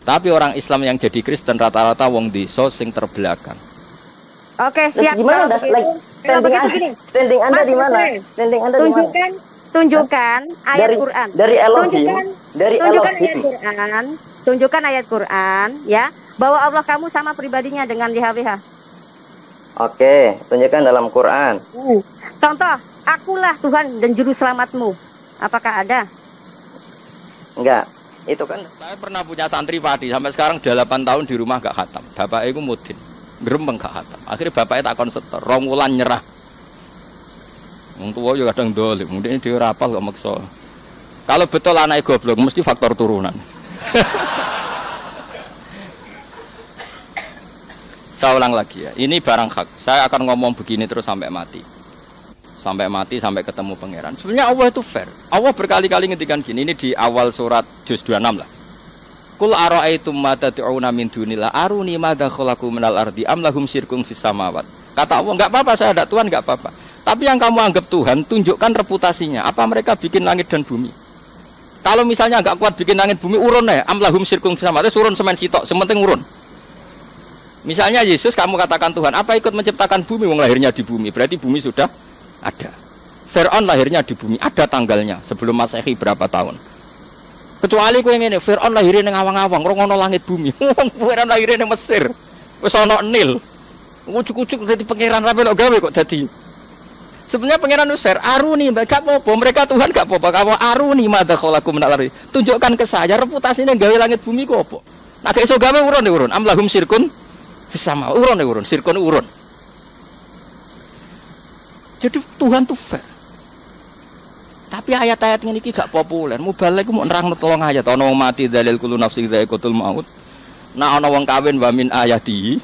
Tapi orang Islam yang jadi Kristen rata-rata wong desa sing terbelakang. Oke, siap. Gimana dah? Standing Anda di mana? Standing Anda di mana? Tunjukkan ayat Quran. Dari Elohim. Tunjukkan ayat Quran ya, bahwa Allah kamu sama pribadinya dengan YHWH. Oke, tunjukkan dalam Quran. Contoh, akulah Tuhan dan juru selamatmu. Apakah ada? Enggak. Itu kan saya pernah punya santri padi sampai sekarang 8 tahun di rumah gak khatam. Bapaknya itu mudin, gerembeng gak khatam. Akhirnya bapaknya tak konsetor, 2 wulan nyerah. Wong tua juga kadang dolim, kemudian dia rapal gak maksa. Kalau betul anaknya goblok, mesti faktor turunan. Saya ulang lagi ya, ini barang hak. Saya akan ngomong begini terus sampai mati. Sampai mati, sampai ketemu pangeran. Sebenarnya Allah itu fair. Allah berkali-kali ngendikan gini, ini di awal surat juz 26 lah. Qul ara'aitum ma tad'una min dunillah aruni madza khalaqu minal ardi am lahum syirkun fis samawat. Kata Allah, enggak apa-apa saya ada Tuhan, enggak apa-apa. Tapi yang kamu anggap Tuhan, tunjukkan reputasinya. Apa mereka bikin langit dan bumi? Kalau misalnya enggak kuat bikin langit bumi, urun ya. Am lahum syirkun fis samawat, urun semen sitok, sementing urun. Misalnya Yesus kamu katakan Tuhan, apa ikut menciptakan bumi? Wong lahirnya di bumi, berarti bumi sudah ada. Fir'aun lahirnya di bumi, ada tanggalnya sebelum Masehi berapa tahun. Kecuali kowe ngene, Fir'aun lahirnya ning awang-awang, ora ono langit bumi. Fir'aun lahirnya ning Mesir. Wis ono Nil. Ucuk-ucuk dadi pangeran ra melok gawe kok dadi. Sebenarnya pangeran wis fair, aruni gak apa-apa, mereka Tuhan gak apa-apa. Kamu aruni madza khalaqu min al-ardi. Tunjukkan ke saya reputasinya gawe langit bumi kok apa. Nah gak iso gawe urun. Am lahum syirkun fis sama urun, syirkun urun. Jadi Tuhan tuh fair. Tapi ayat-ayat ini gak populer. Mubalek mau nerang tolong ayat. Ono mati dalil kullu nafsi dha'iqatul maut. Nah ono wong kawin wa min ayati.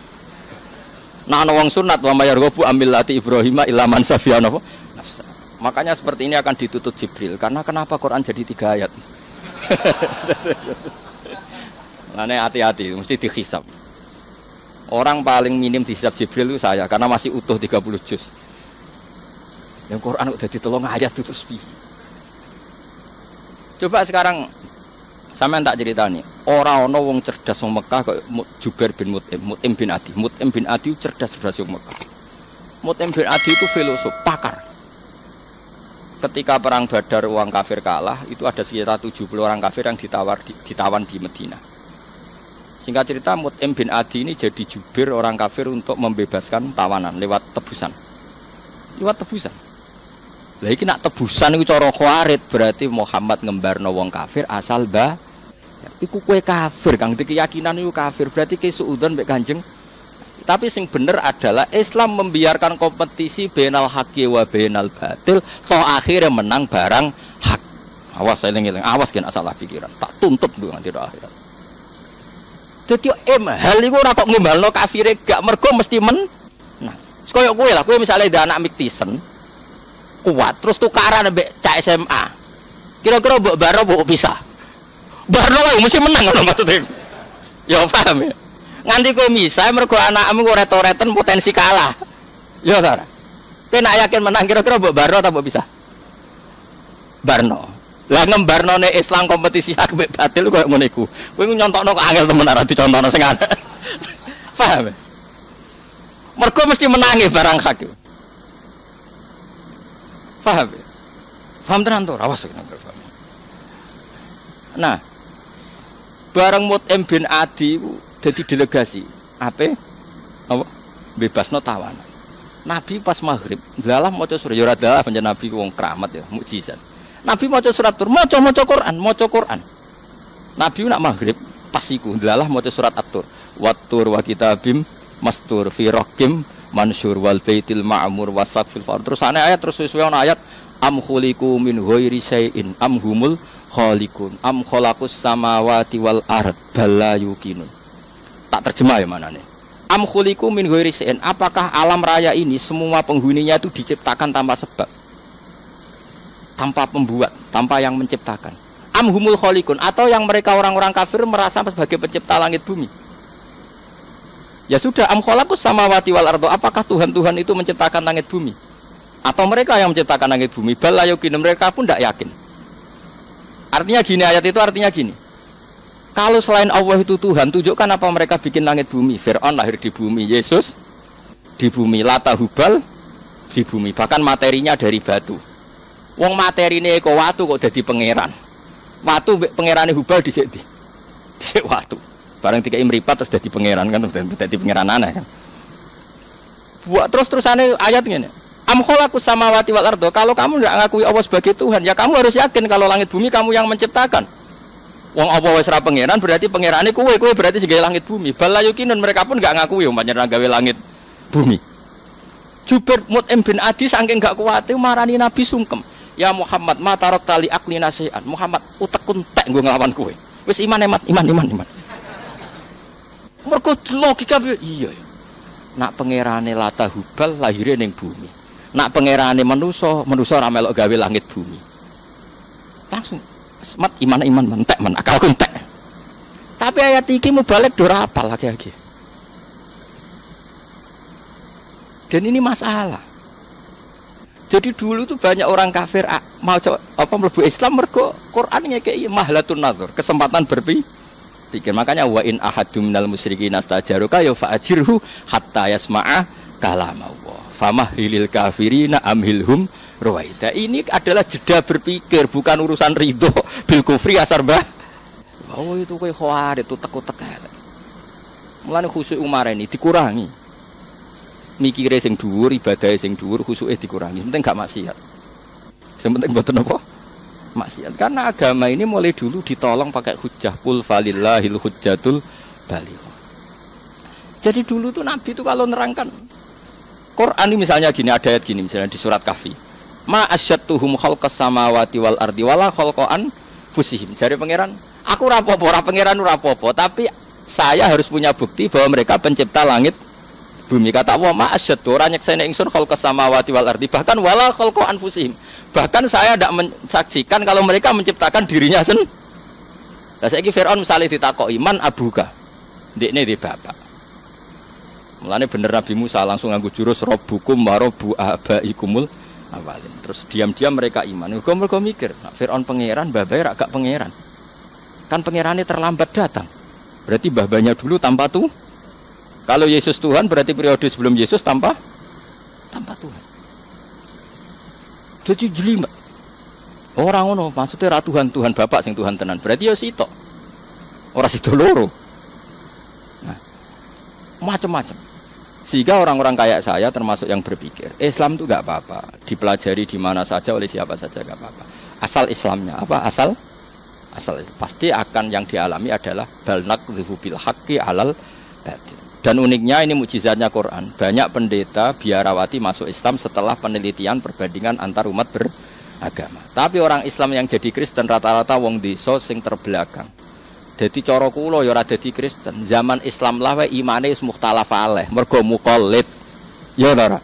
Nah ono wong sunat wa mayarghabu amillati Ibrahim illa man safiya nafsa. Makanya seperti ini akan ditutup Jibril. Karena kenapa Quran jadi 3 ayat? Nah ini hati-hati, mesti dihisab. Orang paling minim dihisab Jibril itu saya. Karena masih utuh 30 juz. Yang Quran udah ditolong ayat itu sepi. Coba sekarang sampean tak ceritani, orang ono wong cerdas wong Mekah kok Jubair bin Mut'im bin Adi. Mut'im bin Adi cerdas wong Mekah. Mut'im bin Adi itu filosof, pakar. Ketika perang Badar orang kafir kalah, itu ada sekitar 70 orang kafir yang ditawan di Medina. Singkat cerita Mut'im bin Adi ini jadi jubir orang kafir untuk membebaskan tawanan lewat tebusan. Lah iki nak tebusan iku cara Khawarij berarti Muhammad ngembarno wong kafir asal iku kowe kafir kang keyakinan iku kafir berarti ki suudzon mbek Kanjeng. Tapi sing bener adalah Islam membiarkan kompetisi bainal haqqi wa bainal batil toh akhirnya menang barang hak. Awas eling-eling, awas ki nak salah pikiran. Tak tuntut lho nganti akhirat. Dadi hal iku ora kok ngimbalno kafire gak mergo mesti menang. Koyo kowe lah, kowe misale ada anak Miktisen kuat, terus tukaran ambek cak SMA. Kira-kira mbok baro mbok pisah. Barno wae mesti menang ngono maksudnya. Ya paham ya. Nganti kowe misah mergo anakmu kok retoreten potensi kalah. Ya ta. Kowe nak yakin menang kira-kira mbok baro ta mbok pisah? Barno. Lah ngembarnone Islam kompetisi hak mbek batil koyo ngono iku. Kowe nyontokno kok angel temen ora dicontohno sing ana. Paham ya? Mergo mesti menangi barang hak itu. Paham ya? Paham tenan to? Awas kena paham. Nah, bareng Mut'im bin Adi itu jadi delegasi. Apa? Bebasno tawanan. Nabi pas maghrib, dalah maca surat ya ora dalah panjen Nabi wong keramat ya, mukjizat. Nabi maca surat tur, maca Quran. Nabi nak maghrib pas iku dalah maca surat At-Tur. Wat-tur wa kitabim mastur fi raqim mansur wal baitil ma'mur wasaqfil fard. Terus ana ayat terus sesuai ana ayat am khuliqu min ghairi syai'in am humul khaliqun am khalaqus samawati wal ard bala yuqinun. Tak terjemah ya manane. Am khuliqu min ghairi syai'in, apakah alam raya ini semua penghuninya itu diciptakan tanpa sebab, tanpa pembuat, tanpa yang menciptakan. Am humul khaliqun, atau yang mereka orang-orang kafir merasa sebagai pencipta langit bumi. Ya sudah, am khalaqus samawati wal ardo, apakah Tuhan-Tuhan itu menciptakan langit bumi? Atau mereka yang menciptakan langit bumi? Bal la yuqin, mereka pun tidak yakin. Artinya gini, ayat itu artinya gini. Kalau selain Allah itu Tuhan, tunjukkan apa mereka bikin langit bumi. Fir'aun lahir di bumi, Yesus di bumi, Lata Hubal di bumi, bahkan materinya dari batu. Wong materine kok watu kok jadi pangeran. Watu pangerane Hubal dhisik watu. Barang dikei mripat terus jadi pangeran kan, jadi pangeran aneh kan. Buat terus-terusane ayat ngene. Am khalaqus samawati wal ardo. Kalau kamu tidak ngakui Allah sebagai Tuhan, ya kamu harus yakin kalau langit bumi kamu yang menciptakan. Wong apa wis ra pangeran berarti pangerane kowe berarti sebagai langit bumi. Balayukinun mereka pun enggak ngakui umpamanya gawe langit bumi. Jubair Mut'im bin Adi saking enggak kuwate marani Nabi sungkem. Ya Muhammad ma tarok tali akli nasihan. Muhammad utekun tek nggo nglawan kowe. Wis iman. Mergo logika iya. Nak pangerane Lata Hubal lahire ning bumi. Nak pangerane manusa ora melok gawe langit bumi. Langsung mat iman mentek men akal entek. Tapi ayat iki mubalek do ora apal lagi. Dan ini masalah. Jadi dulu tuh banyak orang kafir mau mlebu Islam mergo Quran ngekeki mahlatun nazar, kesempatan berpikir. Makanya wa in ahadum minal musyrikin astajaruka ya fa'ajirhu hatta yasma'a kalamallah. Famahilil kafirina amhilhum ruwaida. Ini adalah jeda berpikir, bukan urusan ridho bil kufri asar bah. Oh itu kowe khawarit itu tek-tek. Mulane khusyuk Umar ini dikurangi. Mikire sing dhuwur, ibadahe sing dhuwur, khusuke dikurangi. Penting gak maksiat. Sing penting mboten apa? Maksiat. Karena agama ini mulai dulu ditolong pakai hujjah qul falillahil hujjatul balighah. Jadi dulu tuh Nabi itu kalau nerangkan Quran ini misalnya gini, ada ayat gini misalnya di surat Kahfi. Ma asyattuhum khalqas samawati wal ardi wala khalqan fusihim. Jare pangeran, aku ora apa-apa, ora pangeran ora apa-apa, tapi saya harus punya bukti bahwa mereka pencipta langit bumi. Kata Allah, ma asyattu ora nyekseni ingsun khalqas samawati wal ardi, bahkan wala khalqan fusihim. Bahkan saya tidak mensaksikan kalau mereka menciptakan dirinya sendiri. Lah saiki Firaun misalnya ditakoki man abuka. Ndekne di bapak. Mulane bener Nabi Musa langsung nganggo jurus rabbukum wa rabbu abaikumul awalin. Terus diam-diam mereka iman. Mergo mikir, nak Firaun pangeran, babae ra gak pangeran. Kan pangerane terlambat datang. Berarti babanya dulu tanpa tuh. Kalau Yesus Tuhan berarti periode sebelum Yesus tanpa Tuhan. Jadi jelimet. Orang ngono maksudnya ra Tuhan bapak sing Tuhan tenan. Berarti ya sitok. Ora sido loro. Nah, macam-macam. Sehingga orang-orang kayak saya termasuk yang berpikir Islam itu gak apa-apa, dipelajari di mana saja oleh siapa saja gak apa-apa. Asal Islamnya apa? Asal pasti akan yang dialami adalah balnak bil haqqi alal batil. Dan uniknya ini mukjizatnya Quran. Banyak pendeta biarawati masuk Islam setelah penelitian perbandingan antar umat beragama. Tapi orang Islam yang jadi Kristen rata-rata wong desa sing terbelakang. Jadi cara kula ya ora dadi Kristen. Zaman Islam lah wae imane wis mukhtalaf alaih, mergo muqallid. Ya ora.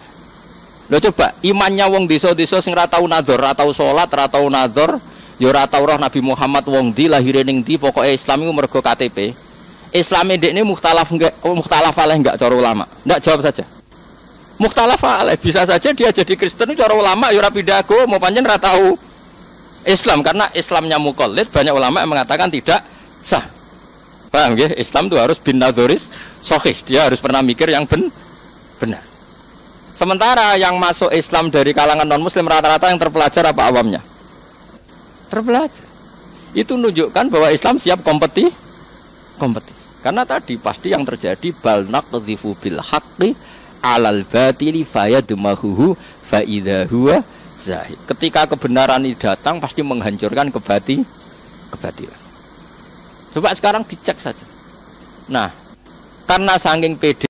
Lho coba imannya wong desa-desa sing ora tau nadzar, ora tau salat, ora tau nadzar, ya ora tau roh Nabi Muhammad wong ndi lahire ning ndi, pokoke Islam iku mergo KTP. Islam ini mukhtalaf alaih enggak cara ulama. Enggak, jawab saja. Mukhtalaf alaih bisa saja dia jadi Kristen cara ulama ya ora pindah agama, pancen ora tahu Islam karena Islamnya muqallid. Banyak ulama yang mengatakan tidak sah. Paham nggih? Islam itu harus bin nadzoris sahih. Dia harus pernah mikir yang benar. Sementara yang masuk Islam dari kalangan non muslim rata-rata yang terpelajar apa awamnya? Terpelajar. Itu menunjukkan bahwa Islam siap kompetisi. Karena tadi pasti yang terjadi bal naqdhifu bil haqqi alal batili fayadmahuhu fa idza huwa zahid. Ketika kebenaran ini datang pasti menghancurkan kebatilan. Coba sekarang dicek saja. Nah, karena saking pede